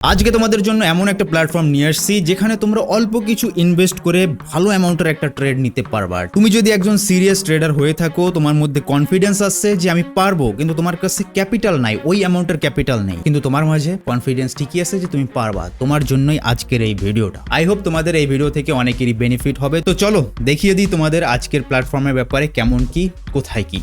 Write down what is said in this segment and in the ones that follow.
আজকে তোমাদের জন্য এমন একটা প্ল্যাটফর্ম নিয়ে আসছি যেখানে তোমরা অল্প কিছু ইনভেস্ট করে ভালো অ্যামাউন্টের একটা ট্রেড নিতে পারবা। তুমি যদি একজন সিরিয়াস ট্রেডার হয়ে থাকো, তোমার মধ্যে কনফিডেন্স আছে যে আমি পারবো, কিন্তু তোমার কাছে ক্যাপিটাল নাই, ওই অ্যামাউন্টের ক্যাপিটাল নেই, কিন্তু তোমার মাঝে কনফিডেন্স ঠিকই আছে যে তুমি পারবা, তোমার জন্যই আজকের এই ভিডিওটা। আই হোপ তোমাদের এই ভিডিও থেকে অনেকেরই বেনিফিট হবে। তো চলো দেখিয়ে দিই তোমাদের আজকের প্ল্যাটফর্মের ব্যাপারে কেমন কি, কোথায় কি।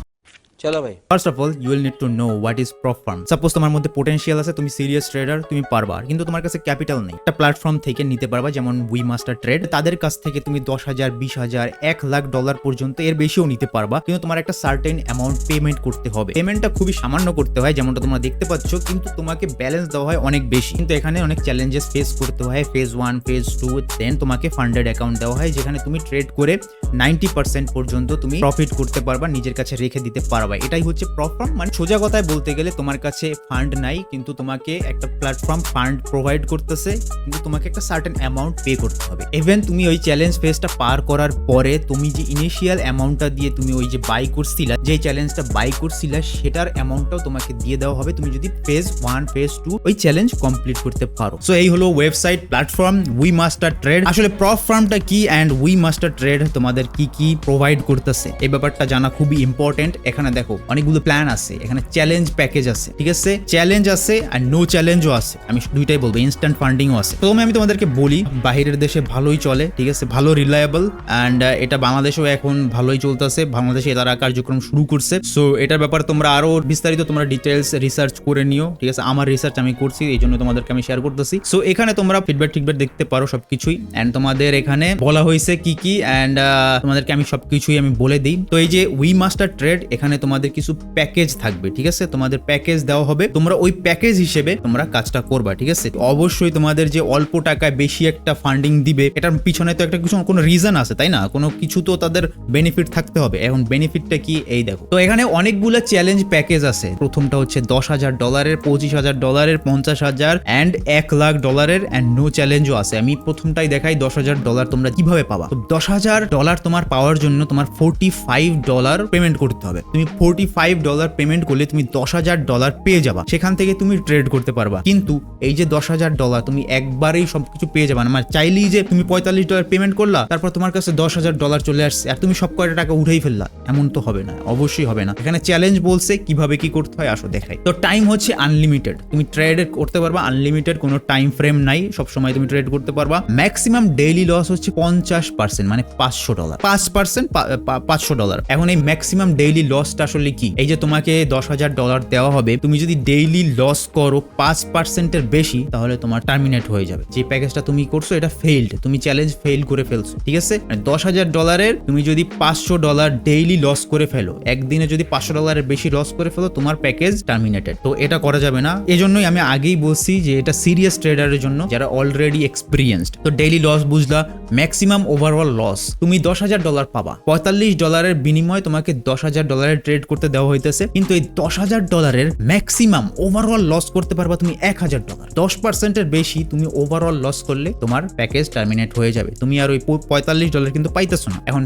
চলো ভাই, first of all you will need to know what is prop firm. Suppose তোমার মধ্যে পোটেনশিয়াল আছে, তুমি সিরিয়াস ট্রেডার, তুমি পারবা, কিন্তু তোমার কাছে ক্যাপিটাল নেই। একটা প্ল্যাটফর্ম থেকে নিতে পারবা, যেমন উই মাস্টার ট্রেড। তাদের কাছ থেকে তুমি 10,000, 20,000, $1,00,000 পর্যন্ত এর বেশিও নিতে পারবা, কিন্তু তোমার একটা সার্টেন অ্যামাউন্ট পেমেন্ট করতে হবে। পেমেন্টটা খুবই সামান্য করতে হয়, যেমনটা তোমরা দেখতে পাচ্ছ, কিন্তু তোমাকে ব্যালেন্স দেওয়া হয় অনেক বেশি। কিন্তু এখানে অনেক চ্যালেঞ্জেস ফেস করতে হয়। ফেজ 1, ফেজ 2, দেন তোমাকে ফান্ডেড অ্যাকাউন্ট দেওয়া হয়, যেখানে তুমি ট্রেড করে 90% পর্যন্ত তুমি প্রফিট করতে পারবা, নিজের কাছে রেখে দিতে পারবা। এটাই হচ্ছে প্ল্যাটফর্ম। মানে সোজা কথায় বলতে গেলে তোমার কাছে ফান্ড নাই, কিন্তু তোমাকে একটা প্ল্যাটফর্ম ফান্ড প্রোভাইড করতেছে, কিন্তু তোমাকে একটা সার্টেন অ্যামাউন্ট পে করতে হবে। ইভেন তুমি ওই চ্যালেঞ্জ ফেজটা পার করার পরে তুমি যে ইনিশিয়াল অ্যামাউন্টটা দিয়ে তুমি ওই যে বাই করছিলা, যে চ্যালেঞ্জটা বাই করছিলা, সেটার অ্যামাউন্টটাও তোমাকে দিয়ে দেওয়া হবে তুমি যদি ফেজ 1, ফেজ 2 ওই চ্যালেঞ্জ কমপ্লিট করতে পারো। সো এই হলো website platform we master trade. আসলে প্রপ ফার্মটা কি অ্যান্ড উই মাস্টার ট্রেড তোমাদের কি কি প্রোভাইড করতেছে, এই ব্যাপারটা জানা খুবই ইম্পর্টেন্ট। এখানে দেখো অনেকগুলো প্ল্যান আছে, এখানে চ্যালেঞ্জ প্যাকেজ আছে, ঠিক আছে, চ্যালেঞ্জ আছে আর নো চ্যালেঞ্জও আছে। আমি দুইটাই বলবো, ইনস্ট্যান্ট ফান্ডিংও আছে। প্রথমে আমি তোমাদেরকে বলি, বাহিরের দেশে ভালোই চলে, ঠিক আছে, ভালো রিলায়েবল, অ্যান্ড এটা বাংলাদেশেও এখন ভালোই চলতেছে। বাংলাদেশে তারা কার্যক্রম শুরু করছে। সো এটার ব্যাপারে তোমরা আরো বিস্তারিত তোমরা ডিটেলস রিসার্চ করে নিও, ঠিক আছে। আমার রিসার্চ আমি করছি, এই জন্য তোমাদেরকে আমি শেয়ার করতেছি। সো এখানে তোমরা ফিডব্যাক দেখতে পারো সবকিছুই, অ্যান্ড তোমাদের এখানে বলা হয়েছে কি কি, অ্যান্ড তোমাদেরকে আমি সবকিছুই আমি বলে দিই। তো এই যে উই মাস্টার ট্রেড, এখানে তোমাদের কিছু প্যাকেজ থাকবে, ঠিক আছে, তোমাদের প্যাকেজ দেওয়া হবে, তোমরা ওই প্যাকেজ হিসেবে তোমরা কাজটা করবা, ঠিক আছে। অবশ্যই তোমাদের যে অল্প টাকায় বেশি একটা ফান্ডিং দিবে, এটার পিছনে তো একটা কিছু কোনো রিজন আছে, তাই না? কোনো কিছু তো তাদের বেনিফিট থাকতে হবে। এখন বেনিফিটটা কি, এই দেখো। তো এখানে অনেকগুলো চ্যালেঞ্জ প্যাকেজ আছে। প্রথমটা হচ্ছে $10,000, $25,000, $50,000 অ্যান্ড $1,00,000 অ্যান্ড নো চ্যালেঞ্জও আছে। আমি প্রথমটাই দেখাই, $10,000 তোমরা কিভাবে পাবা। তো $10,000 তোমার পাওয়ার জন্য তোমার $45 পেমেন্ট করতে হবে। তুমি $45 পেমেন্ট করলে তুমি $10,000 পেয়ে যাবা, সেখান থেকে তুমি ট্রেড করতে পারবা। কিন্তু এই যে $10,000 তুমি একবারেই সবকিছু পেয়ে যাবা না। মানে চাইলেই যে তুমি $45 পেমেন্ট করলা, তারপর তোমার কাছে $10,000 চলে আসছে আর তুমি সব কয়টা টাকা উঠেই ফেললা, এমন তো হবে না, অবশ্যই হবে না। এখানে চ্যালেঞ্জ বলছে কিভাবে কি করতে হয়, আসো দেখাই। তো টাইম হচ্ছে আনলিমিটেড, তুমি ট্রেড করতে পারবা আনলিমিটেড, কোনো টাইম ফ্রেম নাই, সবসময় তুমি ট্রেড করতে পারবা। ম্যাক্সিমাম ডেইলি লস হচ্ছে 50%, মানে $500, 5%, $500। এখন এই ম্যাক্সিমাম ডেইলি লসটা আসলে কি? এই যে তোমাকে $10,000 দেওয়া হবে, তুমি যদি ডেইলি লস করো 5% এর বেশি, তাহলে তোমার টার্মিনেট হয়ে যাবে। যে প্যাকেজটা তুমি করছো এটা ফেইলড, তুমি চ্যালেঞ্জ ফেইল করে ফেলছো, ঠিক আছে। $10,000 তুমি যদি $500 ডেইলি লস করে ফেলো, একদিনে যদি $500 বেশি লস করে ফেলো, তোমার প্যাকেজ টার্মিনেটেড। তো এটা করা যাবে না। এজন্যই আমি আগেই বলছি যে এটা সিরিয়াস ট্রেডারের জন্য, যারা অলরেডি এক্সপিরিয়েন্সড। তো ডেইলি লস বুঝলা, ম্যাক্সিমাম ওভারঅল লস তুমি $10,000 পাবা। $45 বিনিময়ে তোমাকে $10,000 ট্রেড করতে দেওয়া হইতেছে, কিন্তু এই $10,000 ম্যাক্সিমাম ওভারঅল লস করতে পারবা তুমি $1,000। 10% এর বেশি তুমি ওভারঅল লস করলে তোমার প্যাকেজ টার্মিনেট হয়ে যাবে, তুমি আর ওই $45 কিন্তু পাইতেছো না। এখন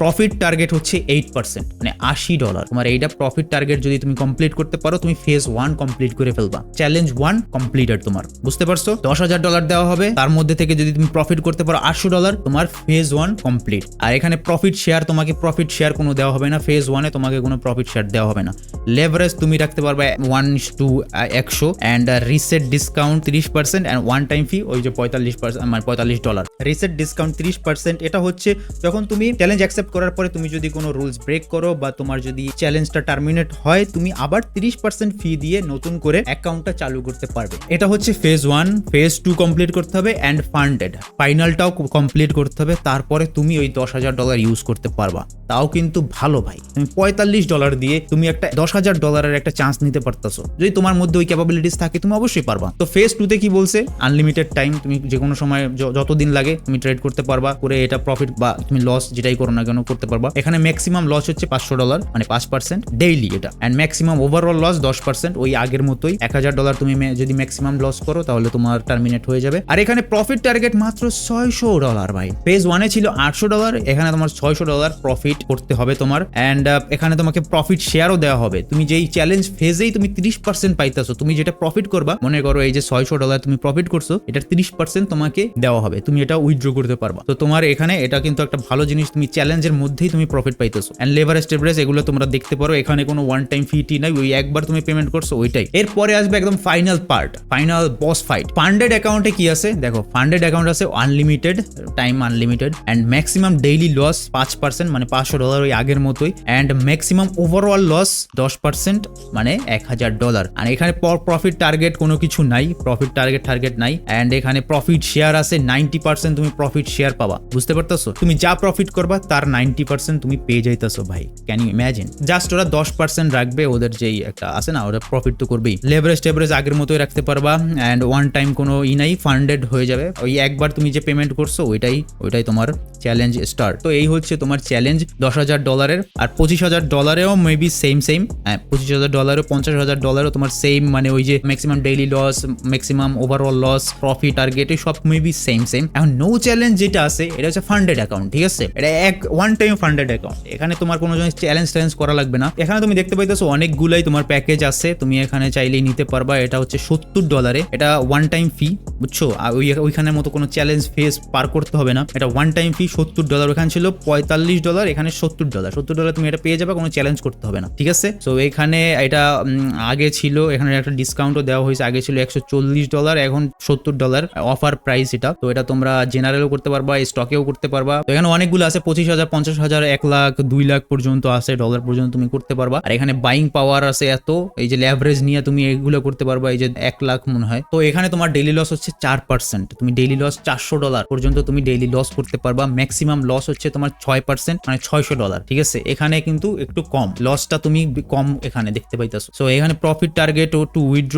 প্রফিট টার্গেট হচ্ছে 8%, মানে $80। তোমার এইটা প্রফিট টার্গেট যদি তুমি কমপ্লিট করতে পারো, তুমি ফেজ 1 কমপ্লিট করে ফেলবা। চ্যালেঞ্জ 1 কমপ্লিটেড তোমার, বুঝতে পারছো? $10,000 দেওয়া হবে, তার মধ্যে থেকে যদি তুমি প্রফিট করতে পারো $800, তোমার ফেজ 1 কমপ্লিট। আর এখানে প্রফিট শেয়ার, তোমাকে প্রফিট শেয়ার কোনো দেওয়া হবে না। ফেজ 1 এ তোমাকে কোনো প্রফিট শেয়ার দেওয়া হবে না। লেভারেজ তুমি রাখতে পারবে 1:100, and reset discount 30%, and one time fee ওই যে $45, মানে $45। রিসেট ডিসকাউন্ট 30%, এটা হচ্ছে যখন তুমি চ্যালেঞ্জ অ্যাকসেপ্ট করার পরে তুমি যদি কোনো রুলস ব্রেক করো বা তোমার যদি চ্যালেঞ্জটা টার্মিনেট হয়, তুমি আবার 30% ফি দিয়ে নতুন করে অ্যাকাউন্টটা চালু করতে পারবে। এটা হচ্ছে ফেজ 1। ফেজ 2 কমপ্লিট করতে হবে অ্যান্ড ফান্ডেড, ফাইনালটাও কমপ্লিট করতে হবে, তারপরে তুমি ওই $10,000 ইউজ করতে পারবা। তাও কিন্তু ভালো ভাই, তুমি $45 দিয়ে তুমি একটা $10,000 একটা চান্স নিতে পারতেছো। যদি তোমার মধ্যে ওই ক্যাপাবিলিটিস থাকে, তুমি অবশ্যই পারবা। তো ফেজ 2 তে কি বলছে, আনলিমিটেড টাইম, তুমি যে কোনো সময় যতদিন লাগে তুমি ট্রেড করতে পারবা, করে এটা প্রফিট বা তুমি লস যেটাই করো না কেন করতে পারবা। এখানে ম্যাক্সিমাম লস হচ্ছে $500, মানে 5% ডেইলি এটা, এন্ড ম্যাক্সিমাম ওভারঅল লস 10%, ওই আগের মতোই। $1,000 তুমি যদি ম্যাক্সিমাম লস করো, তাহলে তোমার টার্মিনেট হয়ে যাবে। আর এখানে প্রফিট টার্গেট মাত্র $600 ভাই। ফেজ 1 এ ছিল $800, $600, এখানে তোমার $600 প্রফিট করতে হবে তোমার। অ্যান্ড এখানে তোমাকে প্রফিট শেয়ারও দেওয়া হবে। তুমি যেই চ্যালেঞ্জ ফেজেই তুমি 30% পাইতেছো, তুমি যেটা প্রফিট করবা, মনে করো এই যে $600 তুমি প্রফিট করছো, এটার 30% তোমাকে দেওয়া হবে, তুমি এটা উইথড্র করতে পারবা। তো তোমার এখানে এটা কিন্তু একটা ভালো জিনিস, তুমি চ্যালেঞ্জের মধ্যেই তুমি প্রফিট পাইতেছো। এন্ড লেভারেজ টেভারেজ এগুলো তোমরা দেখতে পারো, এখানে কোনো ওয়ান টাইম ফি টি নাই, ওই একবার তুমি পেমেন্ট করছো ওইটাই। এরপরে আসবে একদম final part, final boss fight. Funded অ্যাকাউন্টে কি আছে দেখো, ফান্ডেড অ্যাকাউন্ট আছে unlimited time, unlimited and maximum daily loss 5%, মানে $500 ওই আগের মতোই। অ্যান্ড ম্যাক্সিমাম ওভারঅল লস 10%, মানে $1000। আর এখানে প্রফিট টার্গেট কোনো কিছু নাই, প্রফিট টার্গেট নাই। অ্যান্ড এখানে প্রফিট শেয়ার আছে 90%, তুমি প্রফিট শেয়ার পাবা। বুঝতে পারতেছো, তুমি যা প্রফিট করবা তার 90% তুমি পেয়ে যাইতেছো ভাই। Can you imagine? জাস্ট ওরা 10% রাখবে, ওদের যেই একটা আছে না, ওরা প্রফিট তো করবেই। লেভারেজ টেভারেজ আগের মতোই রাখতে পারবা। অ্যান্ড ওয়ান টাইম কোনো নাই, ফান্ডেড হয়ে যাবে। ওই একবার তুমি যে পেমেন্ট করছো ওইটাই তোমার চ্যালেঞ্জ স্টার্ট। তো এই হচ্ছে তোমার চ্যালেঞ্জ $10,000 আর $25,000 মেবি সেম। হ্যাঁ, $25,000 $50,000 তোমার সেম, মানে ওই যে maximum daily loss, maximum overall loss, profit target সব মেবি সেম। এখন নো চ্যালেঞ্জ যেটা আছে এটা হচ্ছে ফান্ডেড অ্যাকাউন্ট, ঠিক আছে? এটা ওয়ান টাইম ফান্ডেড অ্যাকাউন্ট, এখানে তোমার কোনো চ্যালেঞ্জ করা লাগবে না। এখানে তুমি দেখতে পাইতেছো অনেকগুলাই তোমার প্যাকেজ আছে, তুমি এখানে চাইলেই নিতে পারবা। এটা হচ্ছে $70, এটা ওয়ান টাইম ফি, বুঝছো? ওইখানের মতো কোনো চ্যালেঞ্জ ফেস পার করতে হবে না, এটা ওয়ান টাইম ফি $70। ওখানে ছিল $45, এখানে $70 তুমি এটা পেয়ে যাবে, কোনো চ্যালেঞ্জ করতে হবে না, ঠিক আছে? সো এখানে এটা আগে ছিল, এখানে একটা ডিসকাউন্টও দেওয়া হয়েছে, আগে ছিল $140, এখন $70 অফার প্রাইস এটা। তো এটা তোমরা জেনারেলও করতে পারবা, স্টকেও করতে পারবা। তো এখানে অনেকগুলো আছে, 25,000, 50,000, 1 লাখ, 2 লাখ পর্যন্ত আছে, ডলার পর্যন্ত তুমি করতে পারবা। আর এখানে বাইং পাওয়ার আছে এত, এই যে লেভারেজ নিয়ে তুমি এগুলো করতে পারবা, এই যে 1 লাখ মনে হয়। তো এখানে তোমার ডেইলি লস হচ্ছে 4%, তুমি ডেইলি লস $400 পর্যন্ত তুমি ডেইলি লস করতে পারবা। ম্যাক্সিমাম লস হচ্ছে তোমার 6%, মানে $600, ঠিক আছে? এখানে কিন্তু একটু কম লসটা তুমি কম এখানে দেখতে পাইতেছো। সো এখানে প্রফিট টার্গেট ও টু উইথড্র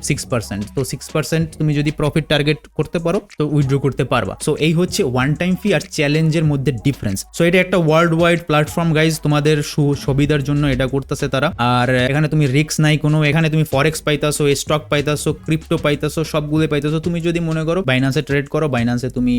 6%। তো 6% তুমি যদি প্রফিট টার্গেট করতে পারো তো উইথড্র করতে পারবা। সো এই হচ্ছে ওয়ান টাইম ফি আর চ্যালেঞ্জের মধ্যে ডিফারেন্স। সো এটা একটা ওয়ার্ল্ড ওয়াইড প্ল্যাটফর্ম গাইজ, তোমাদের সুবিধার জন্য এটা করতেছে তারা। আর এখানে তুমি রিস্ক নাই কোনো, এখানে তুমি ফরেক্স পাইতাছো, স্টক পাইতাছো, ক্রিপ্টো পাইতাছো, সবগুলো পাইতাছো। তুমি যদি মনে করো বাইন্যান্সে ট্রেড করো, বাইন্যান্সে তুমি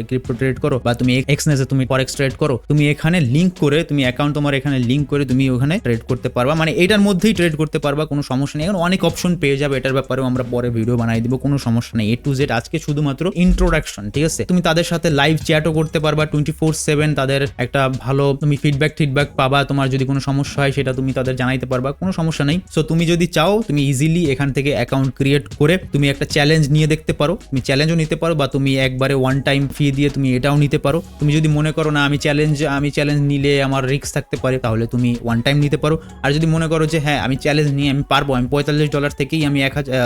ক্রিপ্টো ট্রেড করো, বা তুমি এক্সনেসে তুমি ফরেক্স ট্রেড করো, তুমি এখানে লিঙ্ক করে, তুমি অ্যাকাউন্ট তোমার এখানে লিঙ্ক করে তুমি ওখানে ট্রেড করতে পারবা, মানে এটার মধ্যেই ট্রেড করতে পারবা, কোনো সমস্যা নেই। এখন অনেক অপশন পেয়ে যাবে, এটার ব্যাপারেও আমরা পরে ভিডিও বানাই দিব, কোনো সমস্যা নেই। A to Z আজকে শুধুমাত্র ইন্ট্রোডাকশন, ঠিক আছে? তুমি তাদের সাথে লাইভ চ্যাটও করতে পারবা 24/7, তাদের একটা ভালো তুমি ফিডব্যাক পাবা। তোমার যদি কোনো সমস্যা হয় সেটা তুমি তাদের জানাইতে পারবা, কোনো সমস্যা নেই। সো তুমি যদি চাও তুমি ইজিলি এখান থেকে অ্যাকাউন্ট ক্রিয়েট করে তুমি একটা চ্যালেঞ্জ নিয়ে দেখতে পারো, তুমি চ্যালেঞ্জও নিতে পারো, বা তুমি একবারে ওয়ান টাইম ফি দিয়ে তুমি এটাও নিতে পারো। তুমি যদি মনে করো না আমি চ্যালেঞ্জ নিলে আমার রিস্ক থাকতে পারে, তাহলে তুমি ওয়ান টাইম নিতে পারো। আর যদি মনে করো যে হ্যাঁ আমি চ্যালেঞ্জ নিয়ে আমি পারবো, আমি $45 থেকেই আমি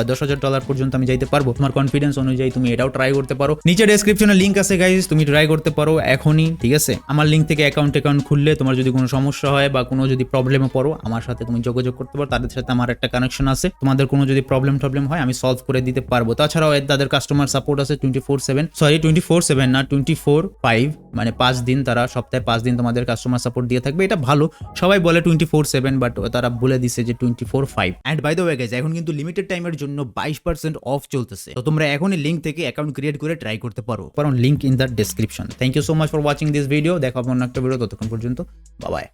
$10,000 পর্যন্ত আমি যাইতে পারবো, তোমার কনফিডেন্স অনুযায়ী তুমি এটাও ট্রাই করতে পারো। নিচে ডেসক্রিপশনে লিঙ্ক আছে গাইজ, তুমি ট্রাই করতে পারো এখনই, ঠিক আছে? আমার লিঙ্ক থেকে অ্যাকাউন্ট খুললে তোমার যদি কোনো সমস্যা হয় বা কোনো যদি প্রবলেমে পড়ো, আমার সাথে তুমি যোগাযোগ করতে পারো, তাদের সাথে আমার একটা কানেকশন আছে। তোমাদের কোনো যদি প্রবলেম হয় আমি সলভ করে দিতে পারবো। তাছাড়াও তাদের কাস্টমার সাপোর্ট আছে 24/7 না 24/5, মানে 5 দিন, তারা সপ্তাহে 5 দিন তোমাদের কাস্টমার সাপোর্ট দিয়ে থাকবে। এটা ভালো, সবাই বলে 24/7, বাট তারা বলে দিছে যে 24/5। And by the way guys, এখন কিন্তু লিমিটেড টাইমের জন্য 22% অফ চলতেছে। তো তোমরা এখনই লিঙ্ক থেকে অ্যাকাউন্ট ক্রিয়েট করে ট্রাই করতে পারো, কারণ link in the description. Thank you so much for watching this video. দেখা হবে অন্য একটা ভিডিও, ততক্ষণ পর্যন্ত বাই বাই।